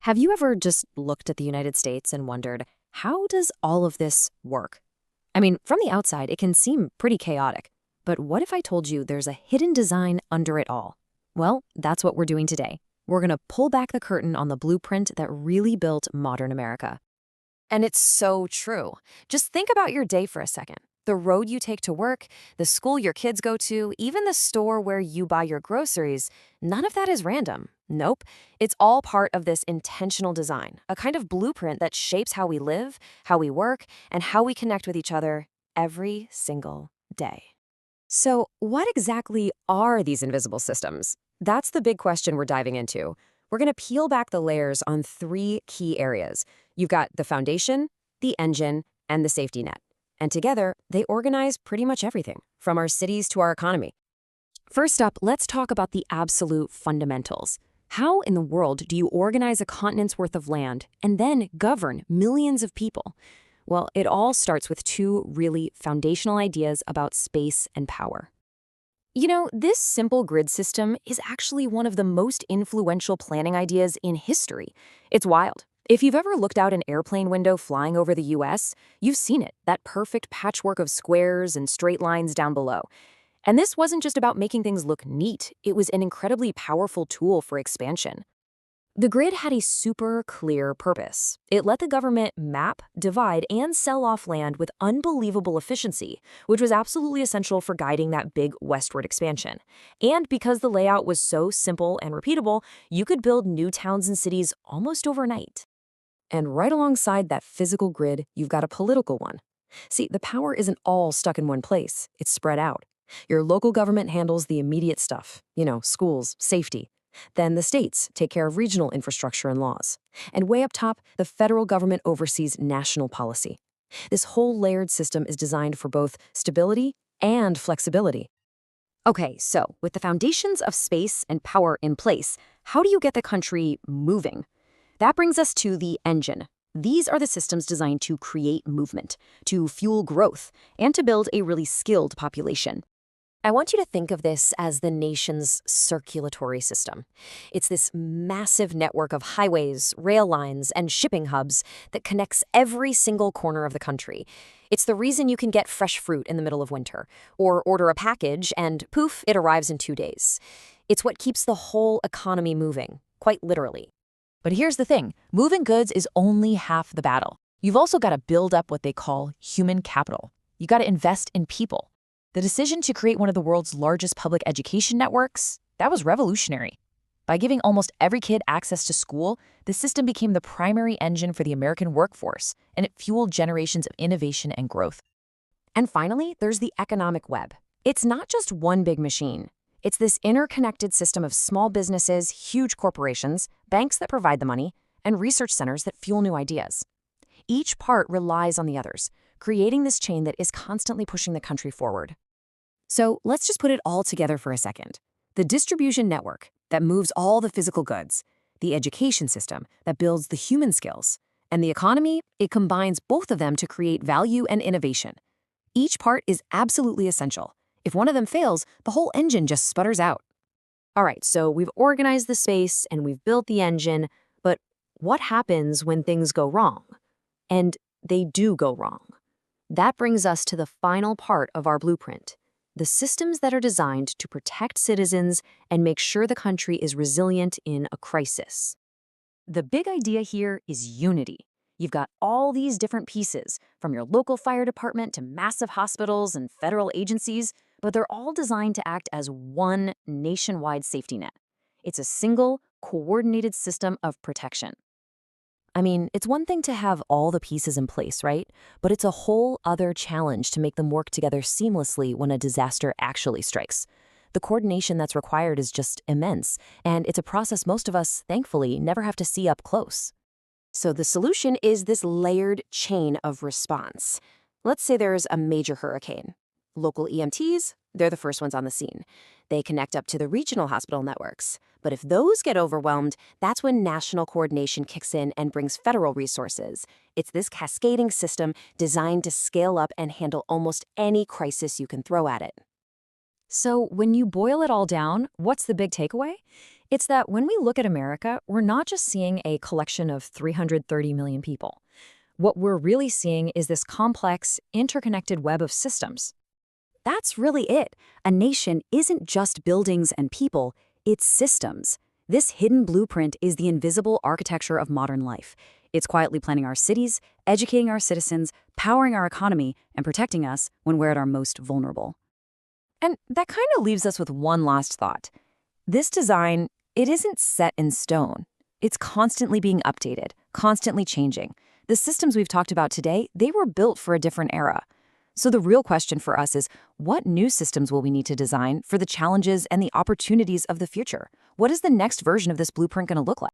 Have you ever just looked at the United States and wondered, how does all of this work? I mean, from the outside, it can seem pretty chaotic. But what if I told you there's a hidden design under it all? Well, that's what we're doing today. We're going to pull back the curtain on the blueprint that really built modern America. And it's so true. Just think about your day for a second. The road you take to work, the school your kids go to, even the store where you buy your groceries, none of that is random. Nope. It's all part of this intentional design, a kind of blueprint that shapes how we live, how we work, and how we connect with each other every single day. So, what exactly are these invisible systems? That's the big question we're diving into. We're going to peel back the layers on three key areas. You've got the foundation, the engine, and the safety net. And together, they organize pretty much everything, from our cities to our economy. First up, let's talk about the absolute fundamentals. How in the world do you organize a continent's worth of land and then govern millions of people? Well, it all starts with two really foundational ideas about space and power. You know, this simple grid system is actually one of the most influential planning ideas in history. It's wild. If you've ever looked out an airplane window flying over the US, you've seen it, that perfect patchwork of squares and straight lines down below. And this wasn't just about making things look neat, it was an incredibly powerful tool for expansion. The grid had a super clear purpose. It let the government map, divide, and sell off land with unbelievable efficiency, which was absolutely essential for guiding that big westward expansion. And because the layout was so simple and repeatable, you could build new towns and cities almost overnight. And right alongside that physical grid, you've got a political one. See, the power isn't all stuck in one place. It's spread out. Your local government handles the immediate stuff, schools, safety. Then the states take care of regional infrastructure and laws. And way up top, the federal government oversees national policy. This whole layered system is designed for both stability and flexibility. Okay, so with the foundations of space and power in place, how do you get the country moving? That brings us to the engine. These are the systems designed to create movement, to fuel growth, and to build a really skilled population. I want you to think of this as the nation's circulatory system. It's this massive network of highways, rail lines, and shipping hubs that connects every single corner of the country. It's the reason you can get fresh fruit in the middle of winter, or order a package and poof, it arrives in 2 days. It's what keeps the whole economy moving, quite literally. But here's the thing, moving goods is only half the battle. You've also got to build up what they call human capital. You got to invest in people. The decision to create one of the world's largest public education networks, that was revolutionary. By giving almost every kid access to school, the system became the primary engine for the American workforce, and it fueled generations of innovation and growth. And finally, there's the economic web. It's not just one big machine. It's this interconnected system of small businesses, huge corporations, banks that provide the money, and research centers that fuel new ideas. Each part relies on the others, creating this chain that is constantly pushing the country forward. So let's just put it all together for a second. The distribution network that moves all the physical goods, the education system that builds the human skills, and the economy, it combines both of them to create value and innovation. Each part is absolutely essential. If one of them fails, the whole engine just sputters out. All right, so we've organized the space and we've built the engine, but what happens when things go wrong? And they do go wrong. That brings us to the final part of our blueprint, the systems that are designed to protect citizens and make sure the country is resilient in a crisis. The big idea here is unity. You've got all these different pieces, from your local fire department to massive hospitals and federal agencies, but they're all designed to act as one nationwide safety net. It's a single, coordinated system of protection. I mean, it's one thing to have all the pieces in place, right? But it's a whole other challenge to make them work together seamlessly when a disaster actually strikes. The coordination that's required is just immense, and it's a process most of us, thankfully, never have to see up close. So the solution is this layered chain of response. Let's say there's a major hurricane. Local EMTs, they're the first ones on the scene. They connect up to the regional hospital networks. But if those get overwhelmed, that's when national coordination kicks in and brings federal resources. It's this cascading system designed to scale up and handle almost any crisis you can throw at it. So when you boil it all down, what's the big takeaway? It's that when we look at America, we're not just seeing a collection of 330 million people. What we're really seeing is this complex, interconnected web of systems. That's really it. A nation isn't just buildings and people, it's systems. This hidden blueprint is the invisible architecture of modern life. It's quietly planning our cities, educating our citizens, powering our economy, and protecting us when we're at our most vulnerable. And that kind of leaves us with one last thought. This design, it isn't set in stone. It's constantly being updated, constantly changing. The systems we've talked about today, they were built for a different era. So the real question for us is, what new systems will we need to design for the challenges and the opportunities of the future? What is the next version of this blueprint going to look like?